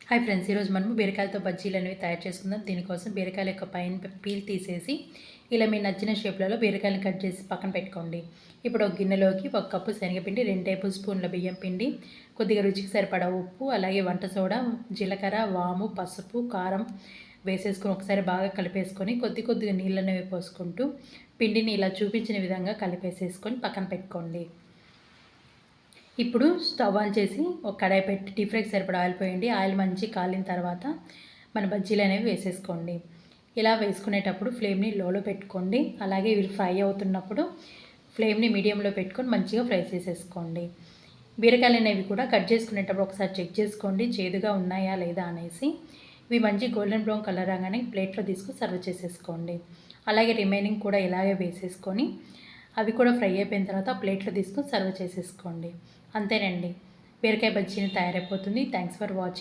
Hi friends, ఈరోజు మనము బీరకాయలతో బజ్జీలు అనేవి తయారు చేసుకుందాం. దీనికోసం బీరకాయల యొక్క పైన పీల్ తీసేసి ఇలా మీ నచ్చిన షేప్లలో బీరకాయలను కట్ చేసి పక్కన పెట్టుకోండి. ఇప్పుడు ఒక గిన్నెలోకి 1 కప్పు శనగపిండి, 2 టేబుల్ స్పూన్ల బియ్యం పిండి, కొద్దిగా రుచికి సరిపడా ఉప్పు, అలాగే వంట సోడా, జీలకర్ర, వాము, పసుపు, కారం వేసేసుకొని ఒకసారి బాగా కలిపేసుకొని కొద్దిగా నీళ్ళనేవి పోసుకుంటూ పిండిని ఇలా చూపించిన విధంగా కలిపేసేసుకొని పక్కన పెట్టుకోండి. ఇప్పుడు స్టవ్ ఆన్ చేసి ఒక కడాయి పెట్టి డీప్ ఫ్రైకి సరిపడా ఆయిల్ పోయండి. ఆయిల్ మంచి కాలిన తర్వాత మన బజ్జీలు అనేవి వేసేసుకోండి. ఇలా వేసుకునేటప్పుడు ఫ్లేమ్ని లోలో పెట్టుకోండి. అలాగే ఇవి ఫ్రై అవుతున్నప్పుడు ఫ్లేమ్ని మీడియంలో పెట్టుకొని మంచిగా ఫ్రై చేసేసుకోండి. బీరకాయలు అనేవి కూడా కట్ చేసుకునేటప్పుడు ఒకసారి చెక్ చేసుకోండి, చేదుగా ఉన్నాయా లేదా అనేసి. ఇవి మంచి గోల్డెన్ బ్రౌన్ కలర్ రాగానే ప్లేట్లో తీసుకొని సర్వ్ చేసేసుకోండి. అలాగే రిమైనింగ్ కూడా ఇలాగే వేసేసుకొని అవి కూడా ఫ్రై అయిపోయిన తర్వాత ప్లేట్లో తీసుకొని సర్వ్ చేసేసుకోండి. అంతేనండి, బీరకాయ బజ్జీని తయారైపోతుంది. Thanks for watching.